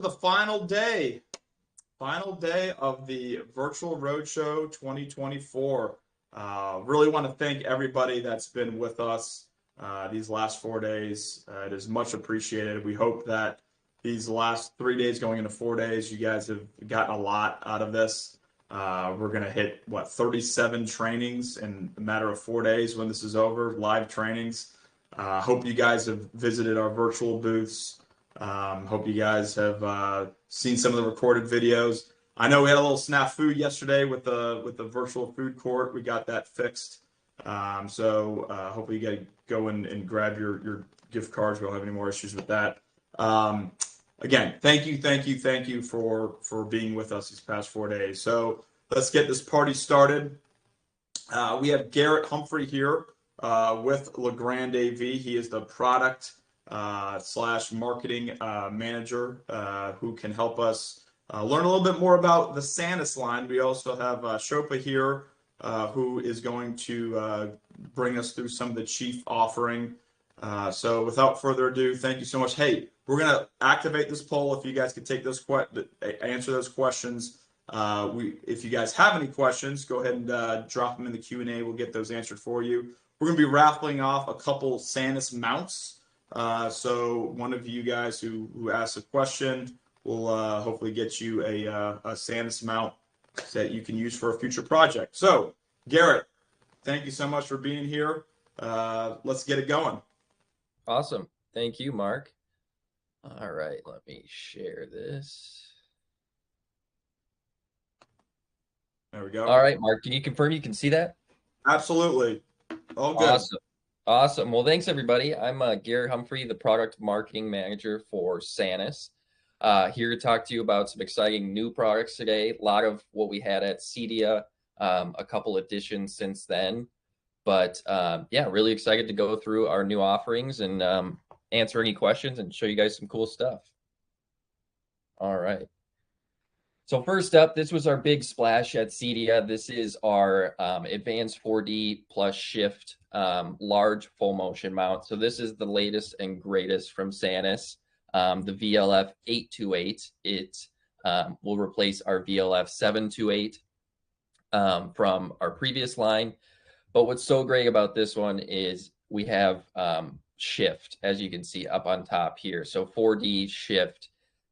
The final day of the virtual roadshow 2024. Really want to thank everybody that's been with us these last 4 days. It is much appreciated. We hope that these last 3 days going into 4 days, you guys have gotten a lot out of this. We're going to hit, 37 trainings in a matter of 4 days when this is over, live trainings. Hope you guys have visited our virtual booths. Hope you guys have seen some of the recorded videos. I know we had a little snafu yesterday with the virtual food court. We got that fixed. So hopefully you guys go and grab your gift cards. We don't have any more issues with that. Again, thank you for being with us these past 4 days. So let's get this party started. We have Garrett Humphrey here with Legrand AV. He is the product / marketing manager who can help us learn a little bit more about the Sanus line. We also have Shopa here who is going to bring us through some of the chief offering. So without further ado, thank you so much. Hey, we're going to activate this poll. If you guys could take those answer those questions. If you guys have any questions, go ahead and drop them in the Q&A. We'll get those answered for you. We're going to be raffling off a couple Sanus mounts. So one of you guys who asks a question will hopefully get you a Sanus mount that you can use for a future project. So Garrett, thank you so much for being here. Let's get it going. Awesome. Thank you, Mark. All right, let me share this. There we go. All right, Mark, can you confirm you can see that? Absolutely. All good. Awesome. Well, thanks, everybody. I'm Garrett Humphrey, the product marketing manager for Sanus. Here to talk to you about some exciting new products today. A lot of what we had at CEDIA, a couple additions since then. But yeah, really excited to go through our new offerings and answer any questions and show you guys some cool stuff. All right. So first up, this was our big splash at CEDIA. This is our advanced 4D plus shift large full motion mount. So this is the latest and greatest from Sanus, the VLF 828. It will replace our VLF 728 from our previous line. But what's so great about this one is we have shift, as you can see up on top here. So 4D shift.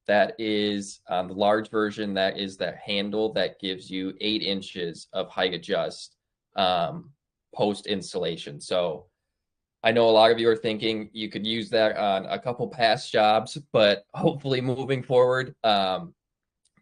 That is the large version. That is the handle that gives you 8 inches of height adjust post installation. So I know a lot of you are thinking you could use that on a couple past jobs, but hopefully moving forward,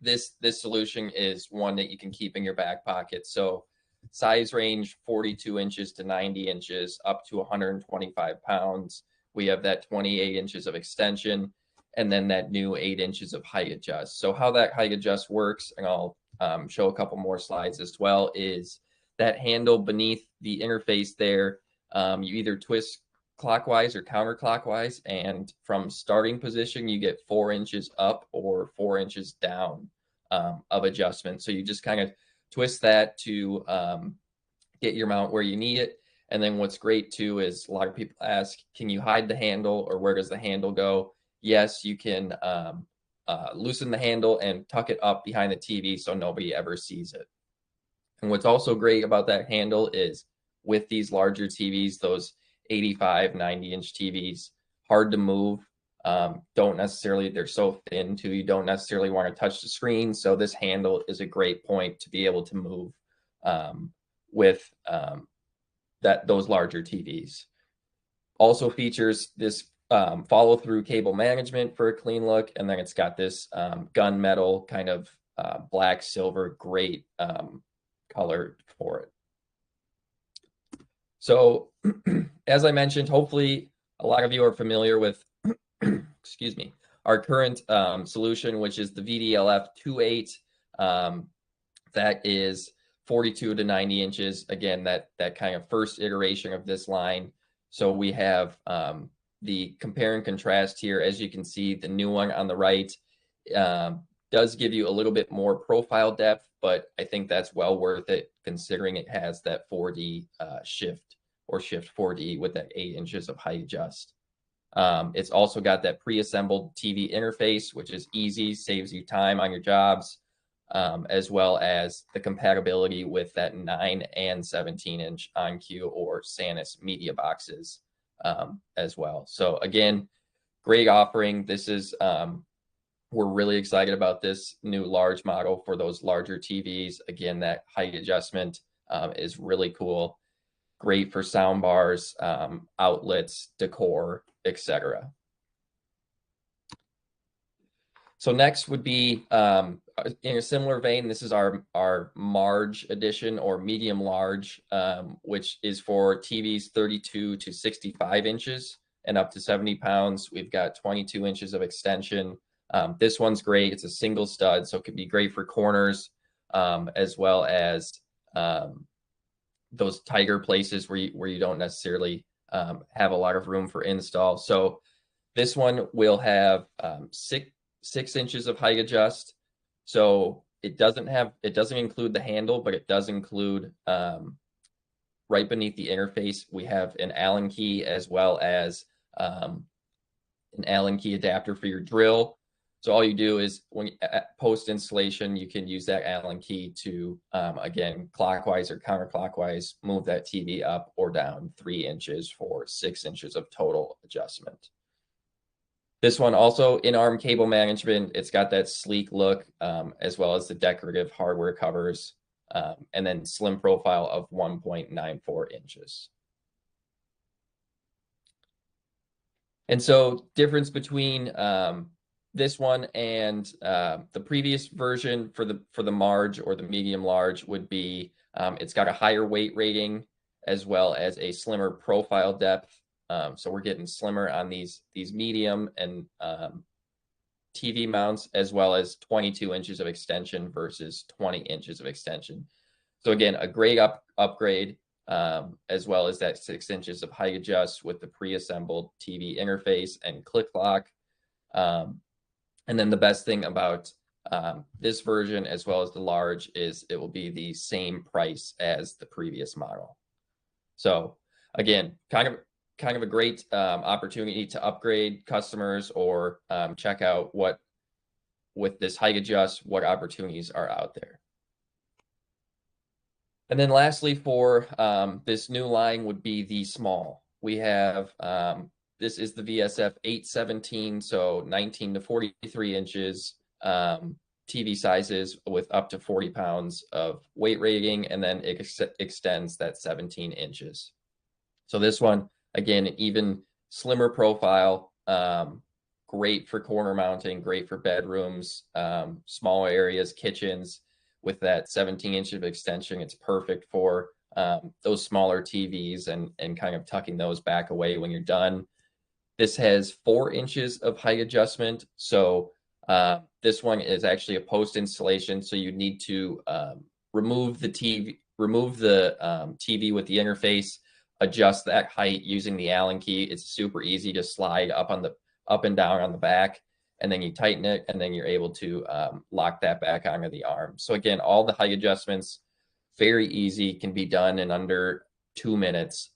this solution is one that you can keep in your back pocket. So size range 42 inches to 90 inches, up to 125 pounds. We have that 28 inches of extension, and then that new 8 inches of height adjust. So how that height adjust works, and I'll show a couple more slides as well, is that handle beneath the interface there, you either twist clockwise or counterclockwise, and from starting position, you get 4 inches up or 4 inches down of adjustment. So you just kind of twist that to get your mount where you need it. And then what's great too is a lot of people ask, can you hide the handle, or where does the handle go? Yes, you can loosen the handle and tuck it up behind the TV so nobody ever sees it. And what's also great about that handle is with these larger TVs, those 85, 90-inch TVs, hard to move. They're so thin too, you don't necessarily want to touch the screen. So this handle is a great point to be able to move with those larger TVs. Also features this follow-through cable management for a clean look, and then it's got this gunmetal kind of black silver great color for it. So as I mentioned, hopefully a lot of you are familiar with excuse me, our current solution, which is the VDLF 28. That is 42 to 90 inches. Again, that kind of first iteration of this line. So we have the compare and contrast here. As you can see, the new one on the right does give you a little bit more profile depth, but I think that's well worth it considering it has that 4D shift or shift 4D with that 8 inches of height adjust. It's also got that pre-assembled TV interface, which is easy, saves you time on your jobs, as well as the compatibility with that 9 and 17-inch OnCue or Sanus media boxes as well. So again, great offering. This is we're really excited about this new large model for those larger TVs. Again, that height adjustment is really cool. Great for sound bars, outlets, decor, etc. So next would be in a similar vein. This is our Marge edition or medium large, which is for TVs 32 to 65 inches and up to 70 pounds. We've got 22 inches of extension. This one's great. It's a single stud, so it could be great for corners, as well as those tighter places where you don't necessarily have a lot of room for install. So this one will have 6 inches of height adjust. So it doesn't include the handle, but it does include right beneath the interface, we have an Allen key as well as an Allen key adapter for your drill. So all you do is when post installation, you can use that Allen key to, again, clockwise or counterclockwise, move that TV up or down 3 inches for 6 inches of total adjustment. This one also in-arm cable management. It's got that sleek look, as well as the decorative hardware covers, and then slim profile of 1.94 inches. And so difference between this one and the previous version for the Marge or the medium large would be it's got a higher weight rating as well as a slimmer profile depth. So we're getting slimmer on these medium and TV mounts, as well as 22 inches of extension versus 20 inches of extension. So again, a great upgrade, as well as that 6 inches of height adjust with the pre-assembled TV interface and click lock. And then the best thing about this version, as well as the large, is it will be the same price as the previous model. So again, kind of a great opportunity to upgrade customers or check out what, with this height adjust, what opportunities are out there. And then lastly, for this new line would be the small. We have this is the VSF 817, so 19 to 43 inches TV sizes with up to 40 pounds of weight rating, and then it extends that 17 inches. So this one, again, even slimmer profile, great for corner mounting, great for bedrooms, smaller areas, kitchens. With that 17 inches of extension, it's perfect for those smaller TVs and kind of tucking those back away when you're done. This has 4 inches of height adjustment. So this one is actually a post installation. So you need to remove the TV with the interface, adjust that height using the Allen key. It's super easy to slide up and down on the back, and then you tighten it, and then you're able to lock that back onto the arm. So again, all the height adjustments, very easy, can be done in under 2 minutes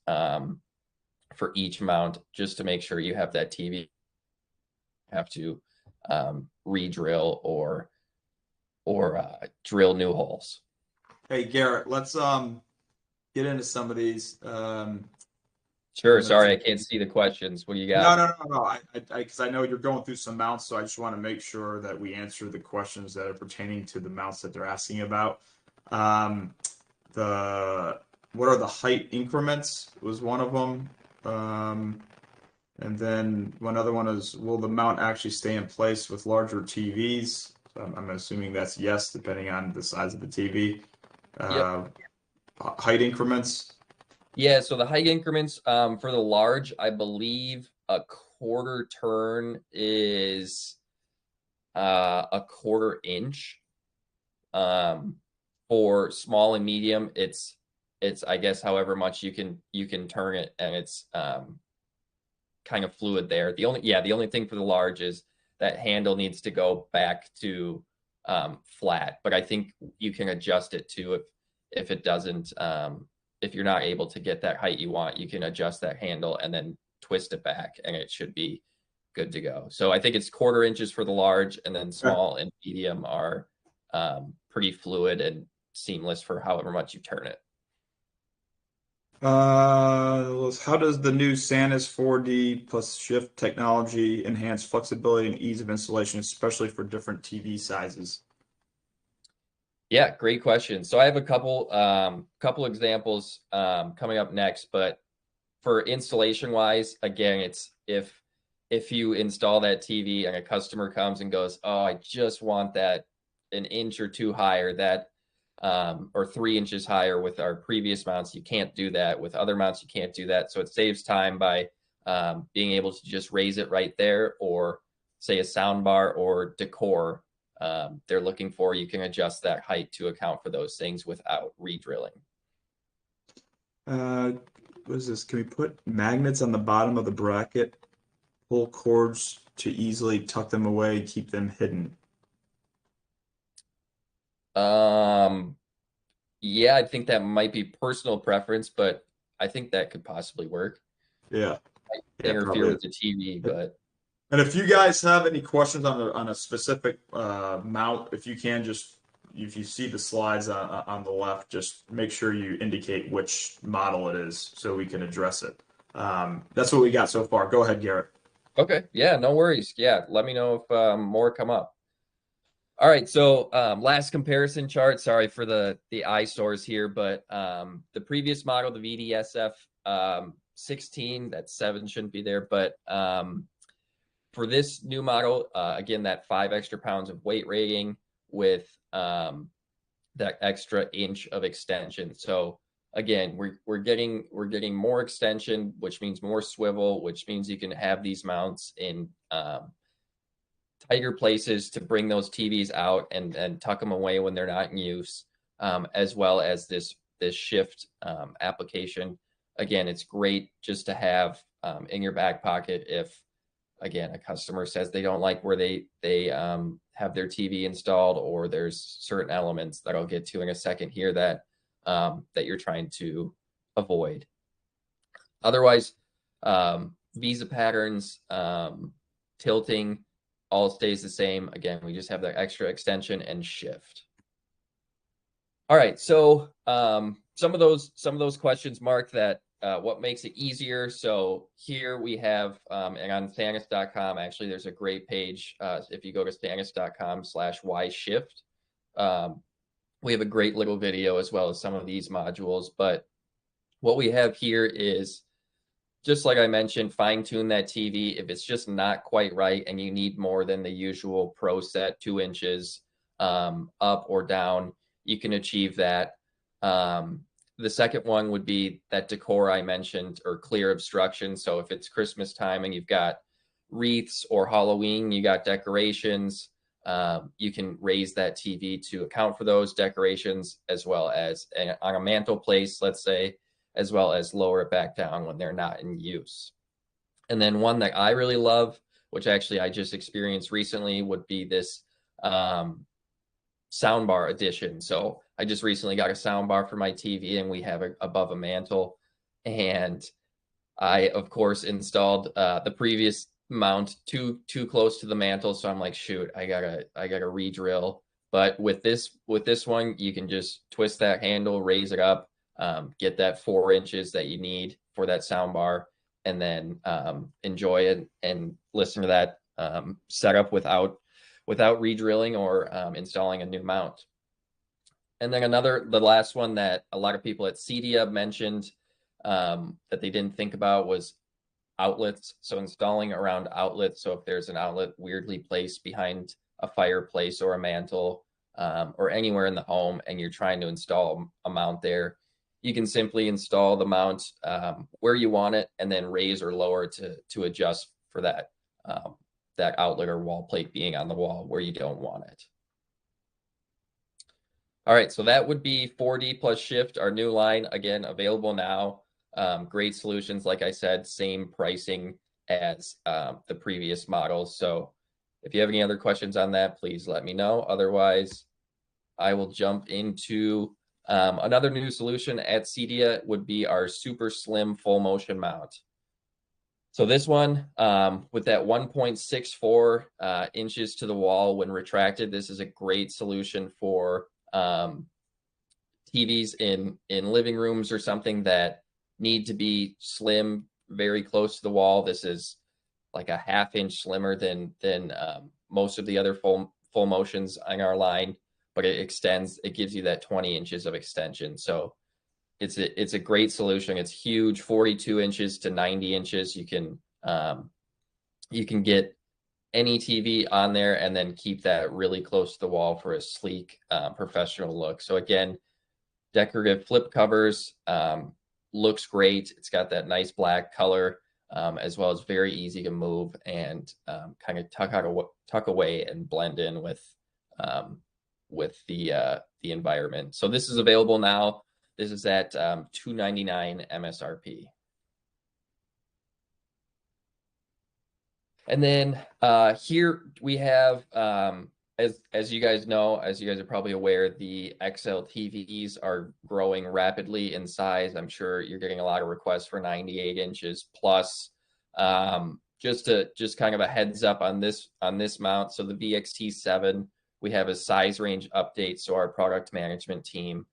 for each mount, just to make sure you have that TV. Have to re-drill or drill new holes. Hey Garrett, let's get into some of these. Sure. Sorry, I can't see the questions. What do you got? No. Because I know you're going through some mounts, so I just want to make sure that we answer the questions that are pertaining to the mounts that they're asking about. What are the height increments was one of them. And then one other one is, will the mount actually stay in place with larger TVs? I'm assuming that's yes, depending on the size of the TV. Yep. Height increments. Yeah, so the height increments for the large, I believe a quarter turn is a quarter inch. For small and medium, it's I guess however much you can turn it, and it's kind of fluid there. The only thing for the large is that handle needs to go back to flat, but I think you can adjust it too if it doesn't. If you're not able to get that height you want, you can adjust that handle and then twist it back, and it should be good to go. So I think it's 1/4 inches for the large, and then small and medium are pretty fluid and seamless for however much you turn it. How does the new Sanus 4D plus shift technology enhance flexibility and ease of installation, especially for different TV sizes? Yeah, great question. So I have a couple examples coming up next, but for installation wise, again, it's if you install that TV and a customer comes and goes, "Oh, I just want that an inch or two higher, that or 3 inches higher with our previous mounts," you can't do that. With other mounts, you can't do that. So it saves time by being able to just raise it right there, or say a sound bar or decor they're looking for, you can adjust that height to account for those things without re-drilling. What is this? Can we put magnets on the bottom of the bracket, pull cords to easily tuck them away, keep them hidden? Yeah, I think that might be personal preference, but I think that could possibly work. Yeah, Might yeah, interfere probably. with the TV, but And if you guys have any questions on a specific mount, if you see the slides on the left, just make sure you indicate which model it is so we can address it. That's what we got so far. Go ahead, Garrett. okay, yeah, no worries. Yeah, let me know if more come up. All right, so last comparison chart. Sorry for the eyesores here, but the previous model, the VDSF 16, that 7 shouldn't be there, but for this new model, again, that 5 extra pounds of weight rating with that extra inch of extension. So again, we're getting more extension, which means more swivel, which means you can have these mounts in tighter places to bring those TVs out and tuck them away when they're not in use, as well as this shift application. Again, it's great just to have in your back pocket if, again, a customer says they don't like where they have their TV installed, or there's certain elements that I'll get to in a second here that that you're trying to avoid. Otherwise, visa patterns, tilting, all stays the same. Again, we just have that extra extension and shift. All right, so some of those questions, Mark, that what makes it easier. So here we have, and on Sanus.com, actually, there's a great page. If you go to Sanus.com/whyshift, we have a great little video as well as some of these modules. But what we have here is, just like I mentioned, fine tune that TV. If it's just not quite right and you need more than the usual pro set, 2 inches up or down, you can achieve that. The second one would be that decor I mentioned, or clear obstruction. So if it's Christmas time and you've got wreaths, or Halloween, you got decorations, you can raise that TV to account for those decorations, as well as on a mantle place, let's say, as well as lower it back down when they're not in use. And then one that I really love, which actually I just experienced recently, would be this soundbar addition. So I just recently got a soundbar for my TV, and we have it above a mantle. And I, of course, installed the previous mount too close to the mantle. So I'm like, shoot, I gotta re-drill. But with this one, you can just twist that handle, raise it up, get that 4 inches that you need for that soundbar, and then enjoy it and listen to that setup without re-drilling or installing a new mount. And then the last one that a lot of people at CEDIA mentioned that they didn't think about was outlets. So installing around outlets. So if there's an outlet weirdly placed behind a fireplace or a mantle, or anywhere in the home, and you're trying to install a mount there, you can simply install the mount where you want it, and then raise or lower to adjust for that that outlet or wall plate being on the wall where you don't want it. All right, so that would be 4D plus shift, our new line, again, available now. Great solutions, like I said, same pricing as the previous models. So if you have any other questions on that, please let me know. Otherwise, I will jump into another new solution at CEDIA would be our super slim full motion mount. So this one, with that 1.64 inches to the wall when retracted, this is a great solution for TVs in living rooms or something that need to be slim, very close to the wall. This is like a half-inch slimmer than most of the other full motions on our line, but it extends. It gives you that 20 inches of extension. So it's a great solution. It's huge, 42 inches to 90 inches. You can get any TV on there and then keep that really close to the wall for a sleek, professional look. So again, decorative flip covers, looks great. It's got that nice black color, as well as very easy to move and kind of tuck away and blend in with the environment. So this is available now. This is at $299 MSRP. And then here we have, as you guys know, as you guys are probably aware, the XL TVs are growing rapidly in size. I'm sure you're getting a lot of requests for 98 inches plus. Just kind of a heads up on this mount. So the VXT7, we have a size range update. So our product management team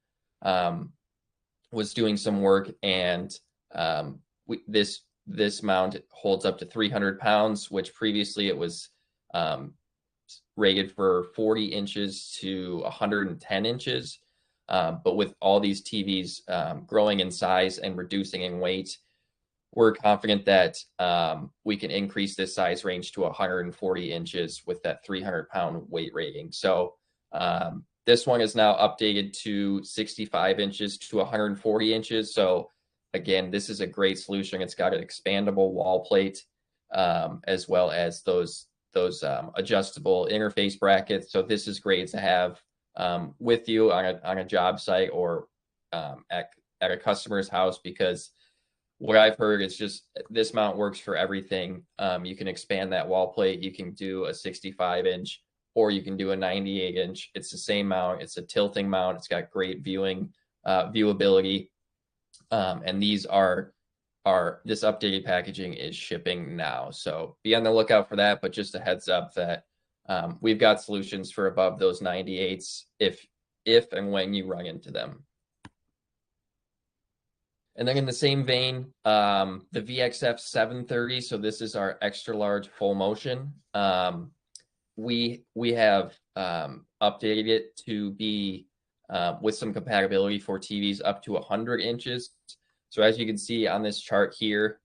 was doing some work, and this mount holds up to 300 pounds, which previously it was rated for 40 inches to 110 inches. But with all these TVs growing in size and reducing in weight, we're confident that we can increase this size range to 140 inches with that 300-pound weight rating. So this one is now updated to 65 inches to 140 inches. So again, this is a great solution. It's got an expandable wall plate, as well as those adjustable interface brackets. So this is great to have with you on a job site or at a customer's house, because what I've heard is just this mount works for everything. You can expand that wall plate. You can do a 65-inch or you can do a 98-inch. It's the same mount. It's a tilting mount. It's got great viewability. And these this updated packaging is shipping now. So be on the lookout for that, but just a heads up that we've got solutions for above those 98s if and when you run into them. And then in the same vein, the VXF 730, so this is our extra large full motion. We have updated it to be with some compatibility for TVs up to 100 inches. So as you can see on this chart here,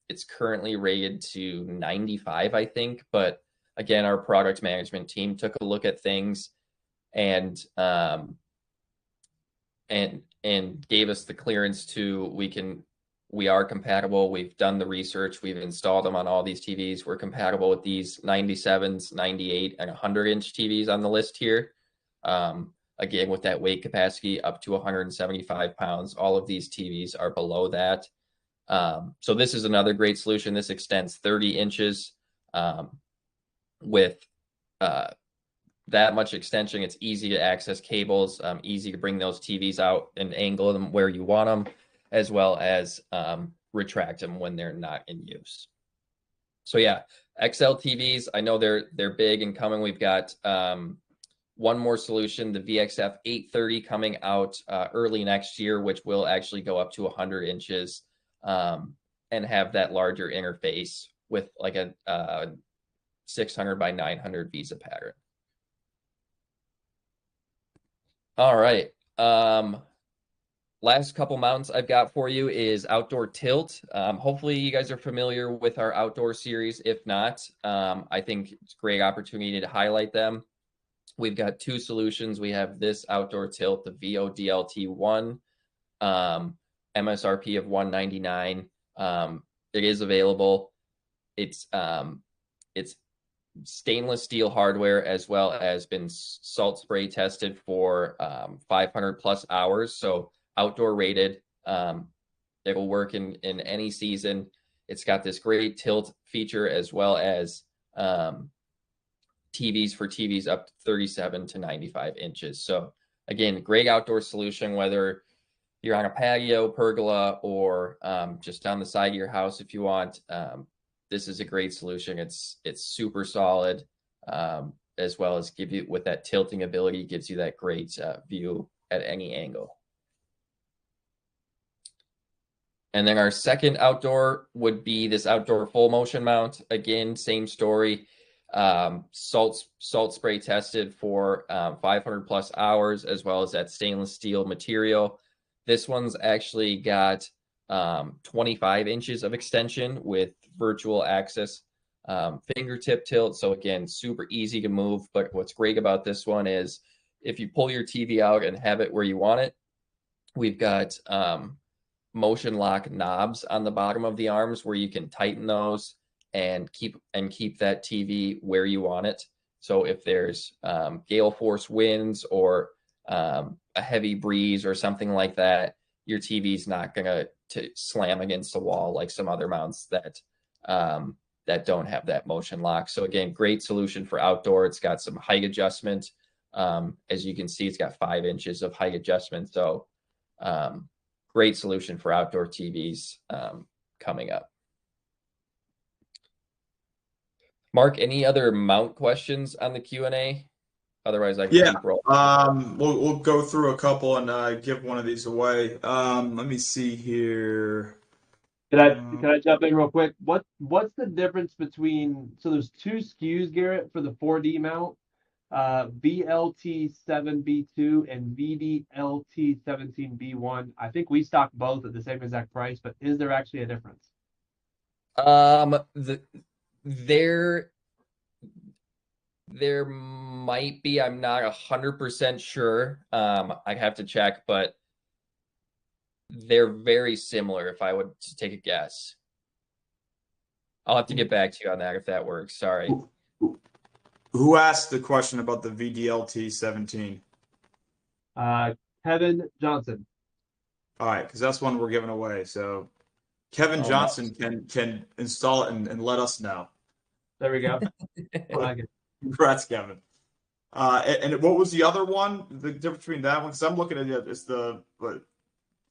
it's currently rated to 95, I think. But again, our product management team took a look at things and gave us the clearance to we are compatible. We've done the research. We've installed them on all these TVs. We're compatible with these 97s, 98, and 100-inch TVs on the list here. Again, with that weight capacity up to 175 pounds, all of these TVs are below that. So this is another great solution. This extends 30 inches with that much extension. It's easy to access cables, easy to bring those TVs out and angle them where you want them, as well as retract them when they're not in use. So yeah, XL TVs, I know they're big and coming. We've got one more solution, the VXF 830, coming out early next year, which will actually go up to 100 inches and have that larger interface with like a 600 by 900 Visa pattern. All right. Last couple mounts I've got for you is outdoor tilt. Hopefully you guys are familiar with our outdoor series. If not, I think it's a great opportunity to highlight them. We've got two solutions. We have this outdoor tilt, the VODLT1, MSRP of $199. It is available. It's stainless steel hardware, as well as been salt spray tested for 500 plus hours. So outdoor rated. It will work in any season. It's got this great tilt feature, as well as TVs up to 37 to 95 inches. So again, great outdoor solution, whether you're on a patio, pergola, or just on the side of your house if you want. This is a great solution. It's super solid, as well as give you with that tilting ability, gives you that great view at any angle. And then our second outdoor would be this outdoor full motion mount. Again, same story. Salt spray tested for 500 plus hours, as well as that stainless steel material. This one's actually got 25 inches of extension with virtual access fingertip tilt. So again, super easy to move. But what's great about this one is if you pull your TV out and have it where you want it, we've got motion lock knobs on the bottom of the arms where you can tighten those and keep that TV where you want it. So if there's gale force winds or a heavy breeze or something like that, your TV's not gonna slam against the wall like some other mounts that don't have that motion lock. So again, great solution for outdoor. It's got some height adjustment. As you can see, it's got 5 inches of height adjustment. So great solution for outdoor TVs coming up. Mark, any other mount questions on the Q&A? Otherwise, I can keep rolling. We'll go through a couple and give one of these away. Let me see here. Can I jump in real quick? What's the difference between, so there's 2 SKUs, Garrett, for the 4D mount, VLT7B2 and VDLT17B1. I think we stock both at the same exact price, but is there actually a difference? There might be. I'm not 100% sure. I have to check, but they're very similar if I would take a guess. I'll have to get back to you on that if that works. Sorry. Who asked the question about the VDLT17? Kevin Johnson. All right, because that's one we're giving away. So Kevin Johnson can install it and let us know. There we go. I like it. Congrats, Kevin. And what was the other one? The difference between that one? Because I'm looking at it, it's the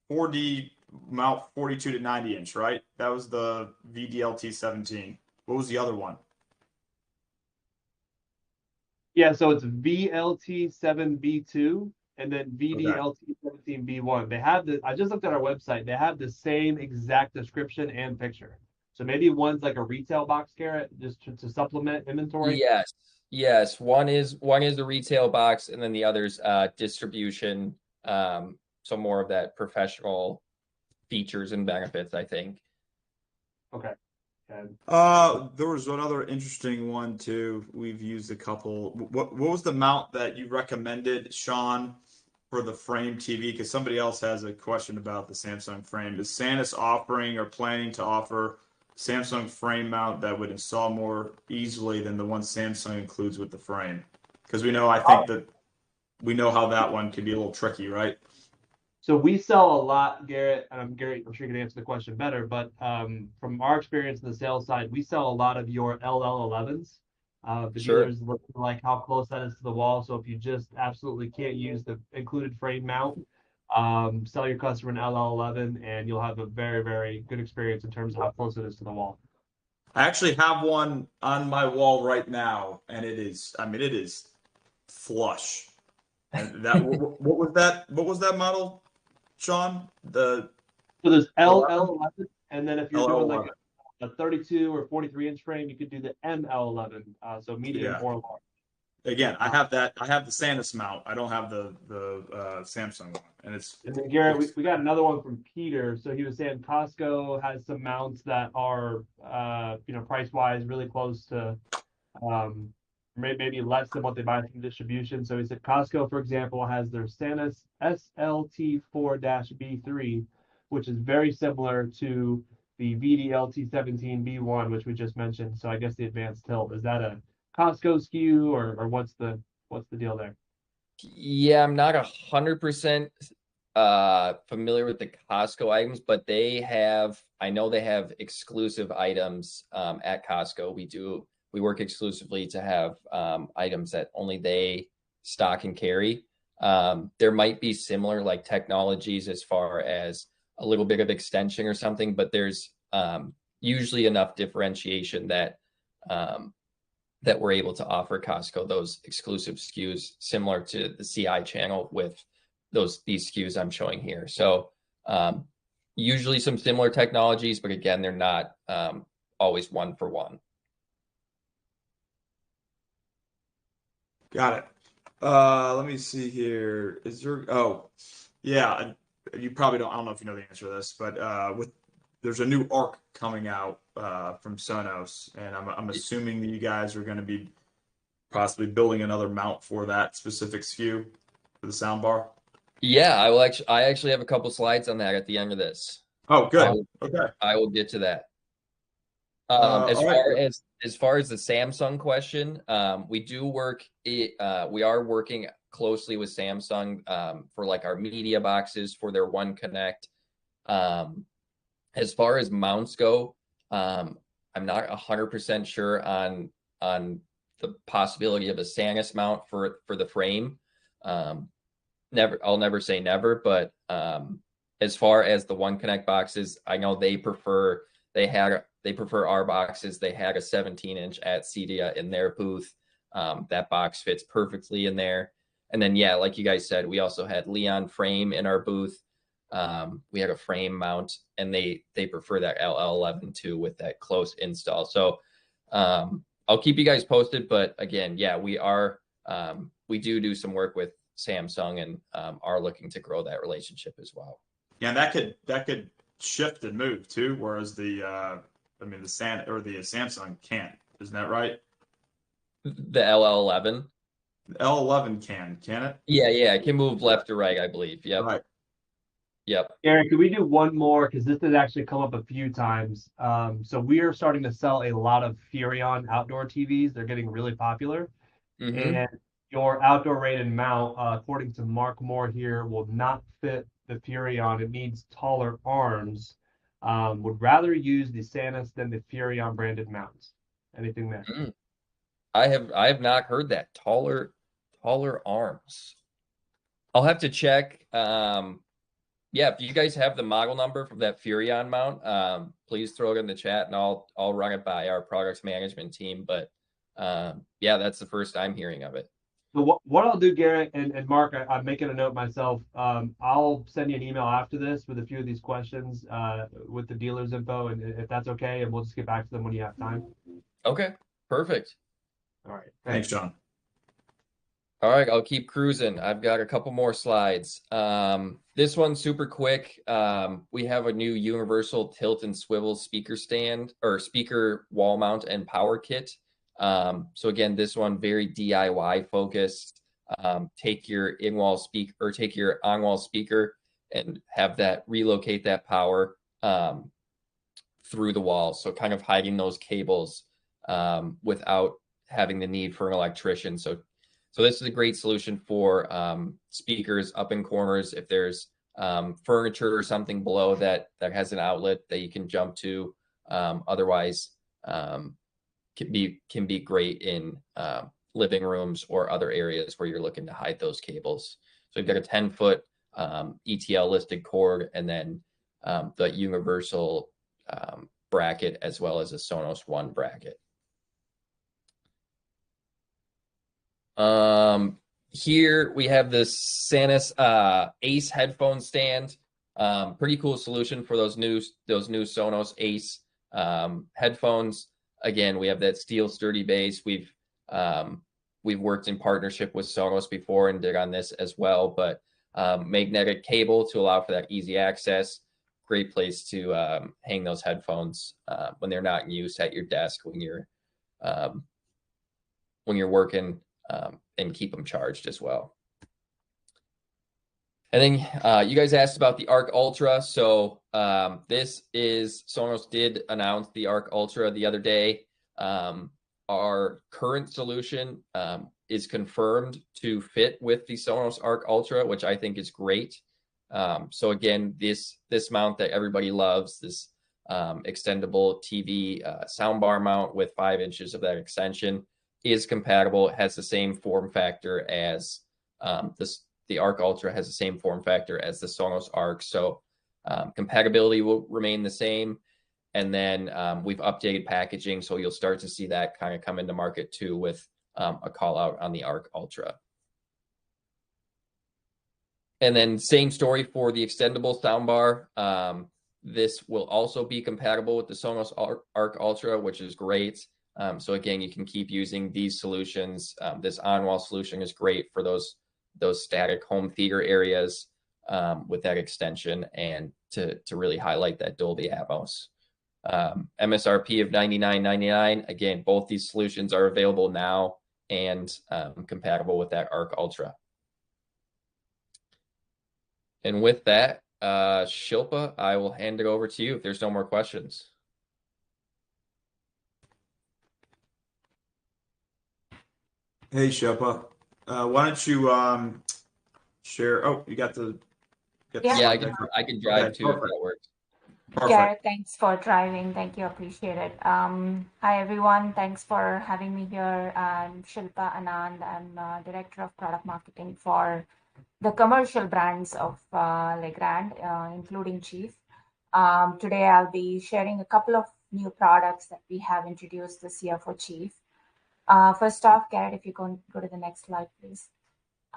4D mount 42 to 90 inch, right? That was the VDLT17. What was the other one? Yeah, so it's VLT7B2 and then VDLT17B1. They have I just looked at our website. They have the same exact description and picture. So maybe one's like a retail box, Garrett, just to supplement inventory. Yes. One is the retail box, and then the other's distribution. So more of that professional features and benefits, I think. Okay. There was another interesting one too. We've used a couple. What was the mount that you recommended, Sean, for the frame TV? Because somebody else has a question about the Samsung frame. Is Sanus offering or planning to offer Samsung frame mount that would install more easily than the one Samsung includes with the frame? Because we know how that one can be a little tricky, right? So we sell a lot, Garrett, and Garrett, I'm sure you can answer the question better, but from our experience on the sales side, we sell a lot of your LL11s. The dealers look like how close that is to the wall. So if you just absolutely can't use the included frame mount, sell your customer an LL11 and you'll have a very, very good experience in terms of how close it is to the wall. I actually have one on my wall right now, and it is flush. And that what was that model, Sean? So there's LL11, and then if you're doing like a 32 or 43 inch frame, you could do the ML11, so medium or large. Again, I have that. I have the Sanus mount. I don't have the Samsung one, and then Garrett, we got another one from Peter. So he was saying Costco has some mounts that are price wise really close to maybe less than what they buy from distribution. So he said Costco, for example, has their Sanus SLT4-B3, which is very similar to the VDLT17B1, which we just mentioned. So I guess the advanced tilt, is that a Costco SKU or what's the deal there? Yeah, I'm not 100% familiar with the Costco items, but I know they have exclusive items at Costco. We work exclusively to have items that only they stock and carry. There might be similar like technologies as far as a little bit of extension or something, but there's usually enough differentiation that that we're able to offer Costco those exclusive SKUs similar to the CI channel with these SKUs I'm showing here. So usually some similar technologies, but again, they're not always one for one. Got it. Let me see here. Is there? Oh, yeah. You probably don't. I don't know if you know the answer to this, but there's a new ARC coming out from Sonos, and I'm assuming that you guys are going to be possibly building another mount for that specific SKU for the soundbar. Yeah, I actually have a couple slides on that at the end of this. Oh, good. Okay. I will get to that. As far as the Samsung question, we are working closely with Samsung for like our media boxes for their One Connect. As far as mounts go, I'm not 100% sure on the possibility of a Sanus mount for the frame. I'll never say never, but as far as the One Connect boxes, I know they prefer our boxes. They had a 17-inch at CEDIA in their booth. That box fits perfectly in there. And then, yeah, like you guys said, we also had Leon frame in our booth. We had a frame mount, and they prefer that LL11 too with that close install. So I'll keep you guys posted. But again, yeah, we do some work with Samsung and are looking to grow that relationship as well. Yeah, and that could shift and move too, whereas the Samsung can't. Isn't that right? The LL11. The L11 can it? Yeah, it can move left to right, I believe. Yep. Right. Yep. Eric, could we do one more? Because this has actually come up a few times. So we are starting to sell a lot of Furrion outdoor TVs. They're getting really popular. Mm-hmm. And your outdoor rated mount, according to Mark Moore here, will not fit the Furrion. It needs taller arms. Would rather use the Sanus than the Furrion branded mounts. Anything there? I have not heard that. Taller arms. I'll have to check. Yeah, if you guys have the model number for that Furrion mount, please throw it in the chat and I'll run it by our products management team. But yeah, that's the first I'm hearing of it. So what I'll do, Garrett and Mark, I'm making a note myself. I'll send you an email after this with a few of these questions with the dealer's info, and if that's okay, and we'll just get back to them when you have time. Okay, perfect. All right. Thanks, John. All right, I'll keep cruising. I've got a couple more slides. This one's super quick. We have a new universal tilt and swivel speaker stand or speaker wall mount and power kit. So again, this one very DIY focused. Take your in-wall speaker or take your on-wall speaker and have that relocate that power through the wall. So kind of hiding those cables without having the need for an electrician. So this is a great solution for speakers up in corners. If there's furniture or something below that has an outlet that you can jump to. Otherwise, can be great in living rooms or other areas where you're looking to hide those cables. So you've got a 10-foot ETL listed cord, and then the universal bracket as well as a Sonos One bracket. Here we have this Sanus Ace headphone stand. Pretty cool solution for those new Sonos Ace headphones. Again, we have that steel sturdy base. We've worked in partnership with Sanus before and did on this as well, but magnetic cable to allow for that easy access. Great place to hang those headphones when they're not in use at your desk when you're working, and keep them charged as well. And then you guys asked about the Arc Ultra. So Sonos did announce the Arc Ultra the other day. Our current solution is confirmed to fit with the Sonos Arc Ultra, which I think is great. So again, this mount that everybody loves, this extendable TV soundbar mount with 5 inches of that extension, is compatible. It has the same form factor as the the Arc Ultra has the same form factor as the Sonos Arc, so compatibility will remain the same. And then we've updated packaging, so you'll start to see that kind of come into market too with a call out on the Arc Ultra. And then same story for the extendable soundbar. This will also be compatible with the Sonos Arc Ultra, which is great. So again, you can keep using these solutions. This on-wall solution is great for those static home theater areas with that extension, and to really highlight that Dolby Atmos. MSRP of $99.99. Again, both these solutions are available now and compatible with that Arc Ultra. And with that, Shilpa, I will hand it over to you if there's no more questions. Hey, Shilpa. Why don't you share? Oh, you got the. Yeah, I can drive too if that works. Perfect. Garrett, thanks for driving. Thank you. Appreciate it. Hi, everyone. Thanks for having me here. I'm Shilpa Anand. I'm Director of Product Marketing for the commercial brands of Legrand, including Chief. Today, I'll be sharing a couple of new products that we have introduced this year for Chief. First off, Garrett, if you can go to the next slide, please.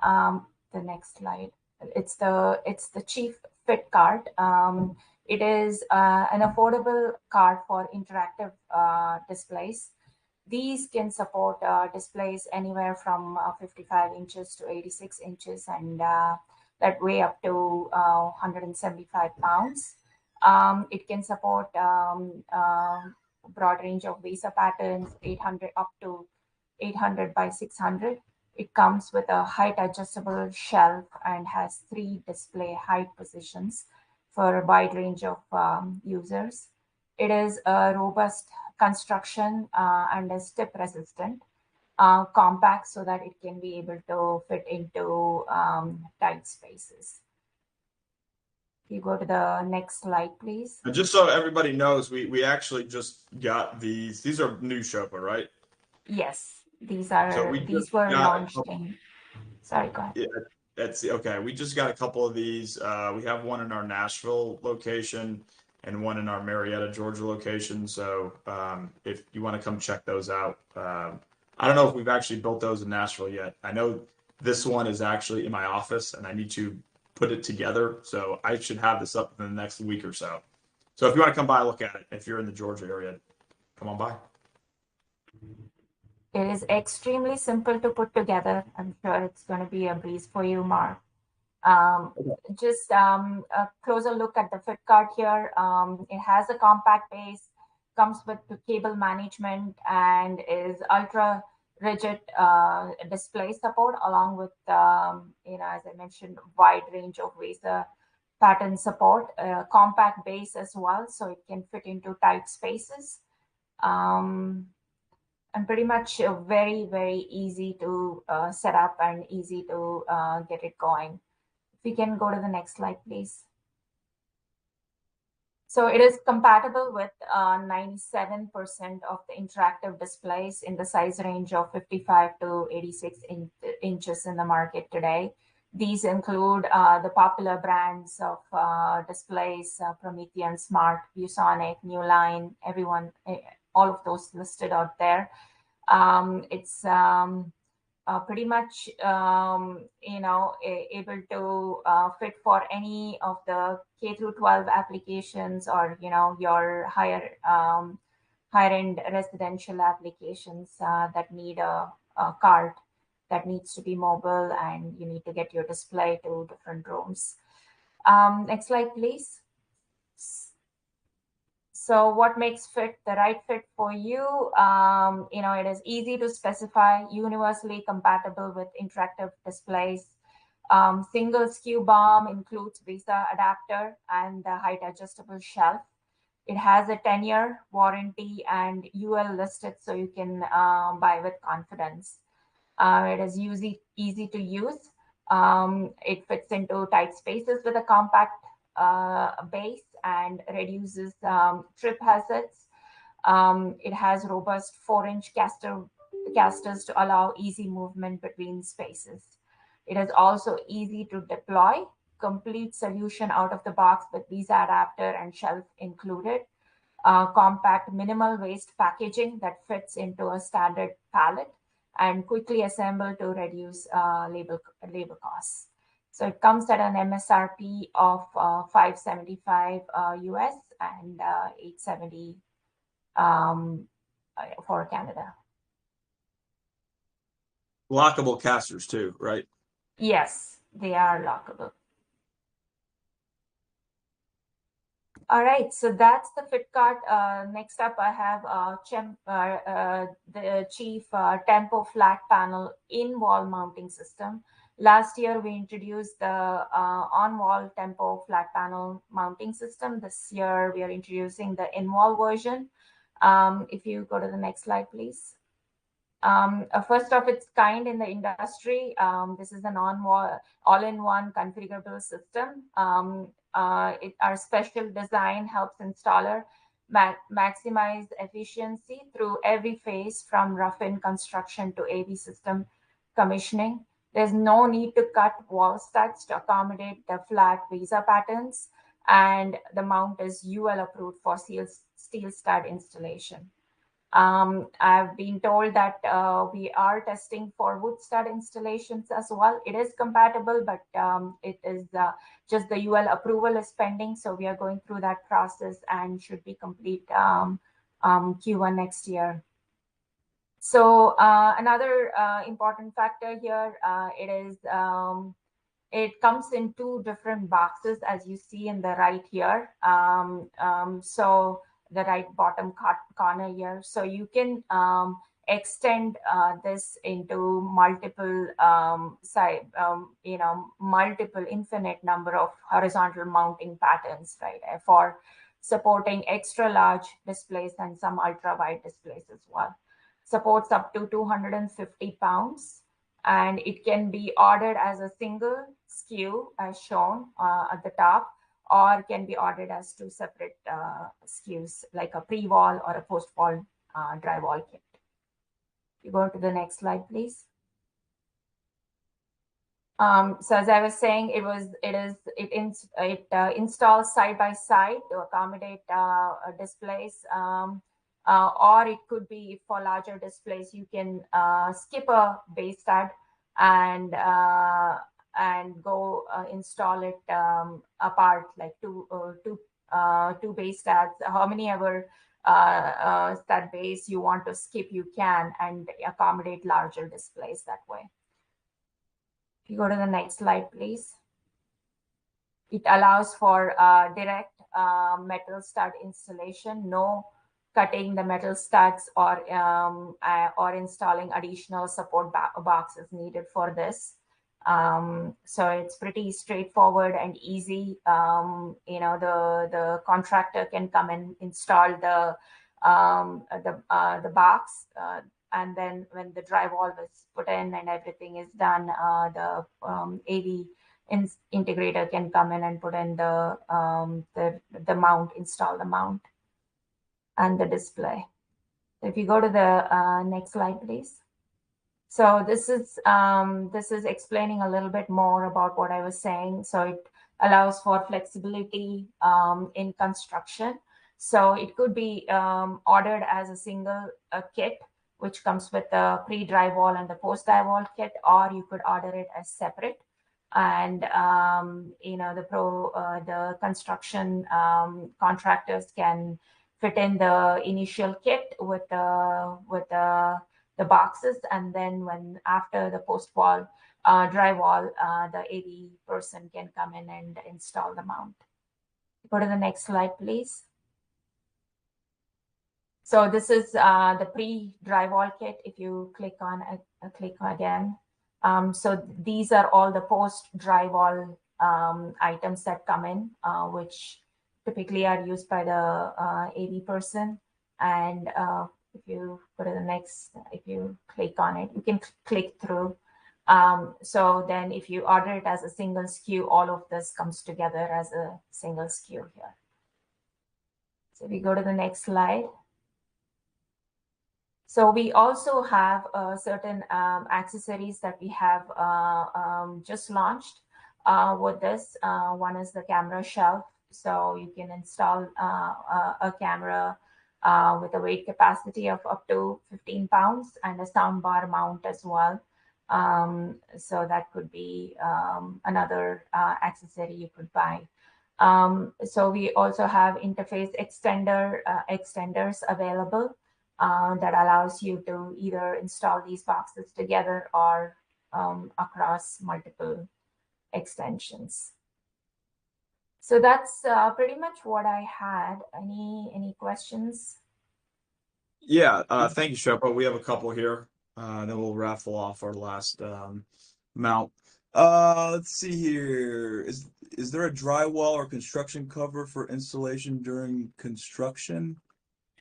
The next slide. It's the Chief Fit Cart. It is an affordable cart for interactive displays. These can support displays anywhere from 55 inches to 86 inches, and that weigh up to 175 pounds. It can support broad range of VESA patterns, 800 up to 800 by 600. It comes with a height adjustable shelf and has 3 display height positions for a wide range of users. It is a robust construction and is tip resistant, compact so that it can be able to fit into tight spaces. If you go to the next slide, please. And just so everybody knows, we actually just got these. These are new, Shilpa, right? Yes, these were launched in. Sorry, go ahead. Yeah, that's okay. We just got a couple of these. We have one in our Nashville location and one in our Marietta, Georgia location. So if you want to come check those out, I don't know if we've actually built those in Nashville yet. I know this one is actually in my office, and I need to put it together. So I should have this up in the next week or so. So if you want to come by, look at it. If you're in the Georgia area, come on by. It is extremely simple to put together. I'm sure it's going to be a breeze for you, Mark. Just a closer look at the Fit Cart here. It has a compact base, comes with the cable management, and is ultra rigid display support, along with as I mentioned, wide range of VESA pattern support, compact base as well, so it can fit into tight spaces. And pretty much very, very easy to set up and easy to get it going. If we can go to the next slide, please. So it is compatible with 97% of the interactive displays in the size range of 55 to 86 inches in the market today. These include the popular brands of displays, Promethean, Smart, ViewSonic, Newline, all of those listed out there. It's pretty much able to fit for any of the K through 12 applications, or your higher end residential applications that need a cart that needs to be mobile, and you need to get your display to different rooms. Next slide, please. So what makes fit the right fit for you? It is easy to specify, universally compatible with interactive displays. Single SKU BOM includes VESA adapter and the height adjustable shelf. It has a 10-year warranty and UL listed, so you can buy with confidence. It is easy to use. It fits into tight spaces with a compact base and reduces trip hazards. It has robust 4-inch casters to allow easy movement between spaces. It is also easy to deploy, complete solution out of the box with visa adapter and shelf included. Compact, minimal waste packaging that fits into a standard pallet, and quickly assembled to reduce labor costs. So it comes at an MSRP of 575 US and 870 for Canada. Lockable casters too, right? Yes, they are lockable. All right, so that's the FitCart. Next up, I have the Chief Tempo Flat Panel in-wall mounting system. Last year, we introduced the on-wall Tempo Flat Panel mounting system. This year, we are introducing the in-wall version. If you go to the next slide, please. First of its kind in the industry, this is an all-in-one configurable system. Our special design helps installer maximize efficiency through every phase from rough-in construction to AV system commissioning. There's no need to cut wall studs to accommodate the flat visa patterns, and the mount is UL approved for steel stud installation. I've been told that we are testing for wood stud installations as well. It is compatible, but it is just the UL approval is pending. So we are going through that process and should be complete Q1 next year. So another important factor here, it comes in two different boxes, as you see in the right here. So the right bottom corner here. So you can extend this into multiple multiple infinite number of horizontal mounting patterns, right? For supporting extra large displays and some ultra wide displays as well. Supports up to 250 pounds, and it can be ordered as a single SKU as shown at the top, or can be ordered as two separate SKUs, like a pre-wall or a post-wall drywall kit. You go to the next slide, please. So as I was saying, it installs side by side to accommodate displays, or it could be for larger displays. You can skip a base stud and go install it apart, like two base studs. How many ever stud base you want to skip, you can, and accommodate larger displays that way. If you go to the next slide, please. It allows for direct metal stud installation, no cutting the metal studs or installing additional support boxes needed for this. So it's pretty straightforward and easy. The contractor can come and install the box, and then when the drywall is put in and everything is done, the AV integrator can come in and put in the mount, install the mount and the display. If you go to the next slide, please. So this is explaining a little bit more about what I was saying. So it allows for flexibility in construction. So it could be ordered as a single kit, which comes with the pre-drywall and the post-drywall kit, or you could order it as separate. And the construction contractors can fit in the initial kit with the boxes, and then when after the post-wall drywall, the AV person can come in and install the mount. Go to the next slide, please. So this is the pre-drywall kit. If you click on click again. So these are all the post-drywall items that come in, which typically are used by the AV person. And if you go to the next, if you click on it, you can click through. So then if you order it as a single SKU, all of this comes together as a single SKU here. So if we go to the next slide. So we also have certain accessories that we have just launched with this. One is the camera shelf. So you can install a camera with a weight capacity of up to 15 pounds and a sound bar mount as well. So that could be another accessory you could buy. So we also have interface extenders available that allows you to either install these boxes together or across multiple extensions. So that's pretty much what I had. Any questions? Yeah, thank you, Shilpa. We have a couple here. Then we'll raffle off our last mount. Let's see here. Is there a drywall or construction cover for installation during construction?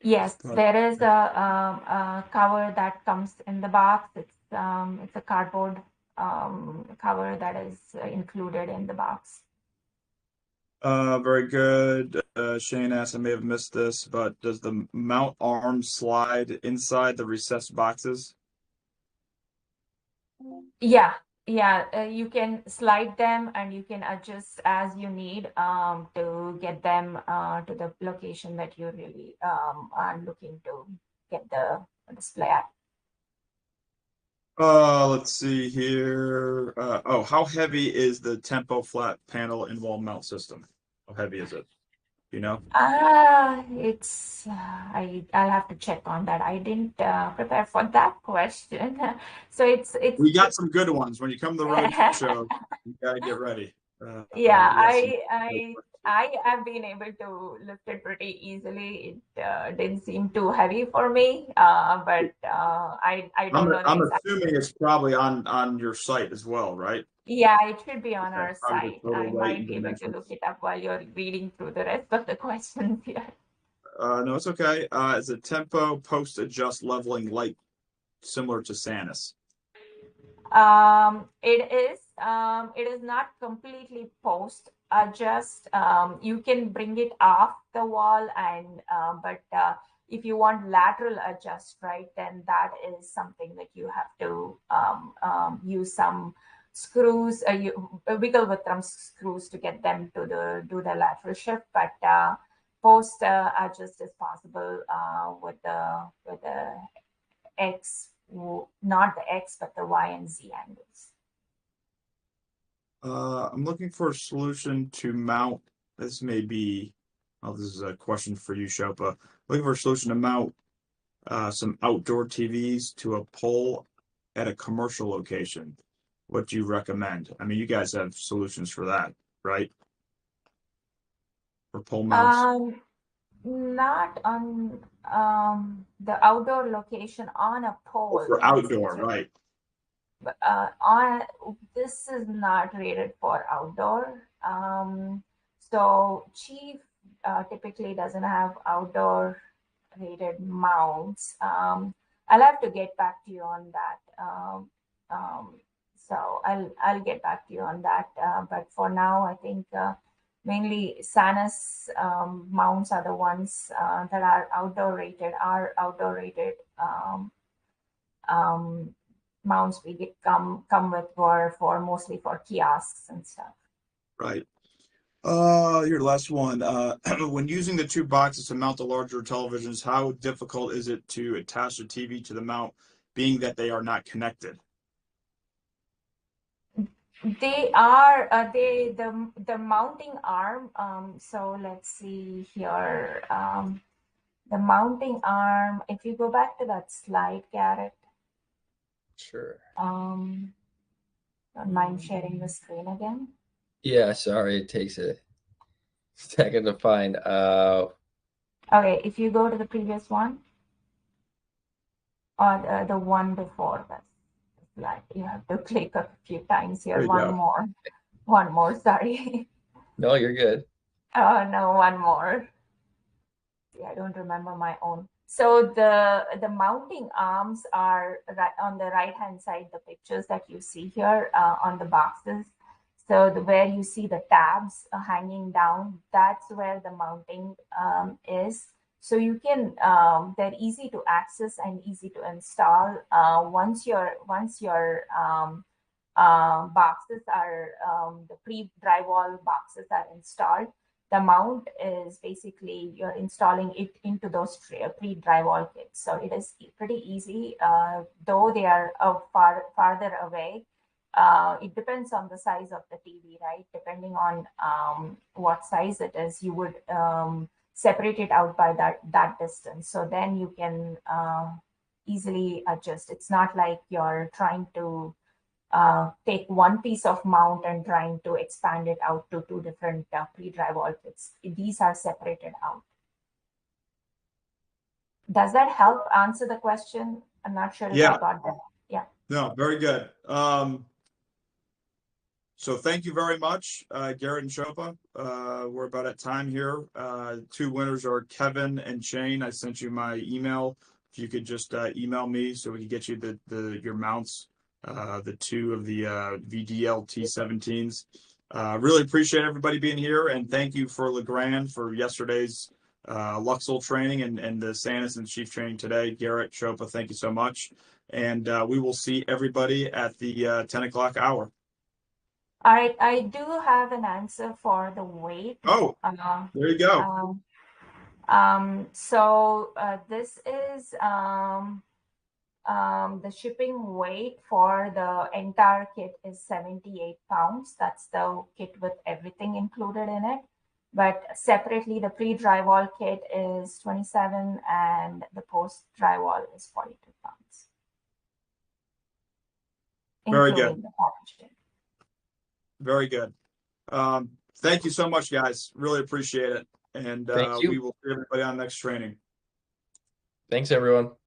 Yes, there is a cover that comes in the box. It's a cardboard cover that is included in the box. Very good. Shane asked, I may have missed this, but does the mount arm slide inside the recessed boxes? Yeah, you can slide them and you can adjust as you need to get them to the location that you really are looking to get the display at. Let's see here. How heavy is the Tempo flat panel in-wall mount system? How heavy is it? You know? It's I'll have to check on that. I didn't prepare for that question. So it's We got some good ones. When you come to the Roadshow, you gotta get ready. Yeah, we got I have been able to lift it pretty easily. It didn't seem too heavy for me, but I don't know the I'm exact. assuming it's probably on your site as well, right? Yeah, it should be on Okay, our probably the site. total I weight might and be able to dimensions. look it up while you're reading through the rest of the questions here. No, it's okay. Is a Tempo post adjust leveling light similar to Sanus? It is not completely post adjust. You can bring it off the wall and but if you want lateral adjust, right, then that is something that you have to use some screws, you wiggle with some screws to get them to do the lateral shift. But post adjust is possible with the X, not the X, but the Y and Z angles. I'm looking for a solution to mount. This may be, this is a question for you, Shopa. Looking for a solution to mount some outdoor TVs to a pole at a commercial location. What do you recommend? I mean, you guys have solutions for that, right? For pole mounts? Not on the outdoor location on a pole. For outdoor, right? On this is not rated for outdoor. So Chief typically doesn't have outdoor rated mounts. I'll have to get back to you on that. So I'll get back to you on that. But for now, I think mainly Sanus mounts are the ones that are outdoor rated. Our outdoor rated mounts we get come with for mostly for kiosks and stuff. Right. Your last one. When using the two boxes to mount the larger televisions, how difficult is it to attach the TV to the mount, being that they are not connected? They are the mounting arm. So let's see here. The mounting arm. If you go back to that slide, Garrett. Sure. Don't mind sharing the screen again? Yeah, sorry, it takes a second to find. Okay, if you go to the previous one, or the one before that slide, you have to click a few times here. One more. Sorry. No, you're good. Oh no, one more. Yeah, I don't remember my own. So the mounting arms are right on the right hand side, the pictures that you see here on the boxes. So where you see the tabs hanging down, that's where the mounting is. So you can, they're easy to access and easy to install. Once your boxes are, the pre-drywall boxes are installed, the mount is basically you're installing it into those pre-drywall kits. So it is pretty easy, though they are farther away. It depends on the size of the TV, right? Depending on what size it is, you would separate it out by that distance. So then you can easily adjust. It's not like you're trying to take one piece of mount and trying to expand it out to two different pre-drywall kits. These are separated out. Does that help answer the question? I'm not sure if I got that. Yeah. No, very good. So thank you very much, Garrett and Shilpa. We're about at time here. Two winners are Kevin and Shane. I sent you my email. If you could just email me so we can get you your mounts, the two of the VDL T17s. Really appreciate everybody being here, and thank you for Legrand for yesterday's Luxol training and the Sanus and Chief training today. Garrett, Shilpa, thank you so much. And we will see everybody at the 10 o'clock hour. All right, I do have an answer for the weight. Oh, there you go. So this is the shipping weight for the entire kit is 78 pounds. That's the kit with everything included in it. But separately, the pre-drywall kit is 27 and the post-drywall is 42 pounds. Very good. The packaging. Very good. Thank you so much, guys. Really appreciate it. And we will see everybody on next training. Thanks, everyone.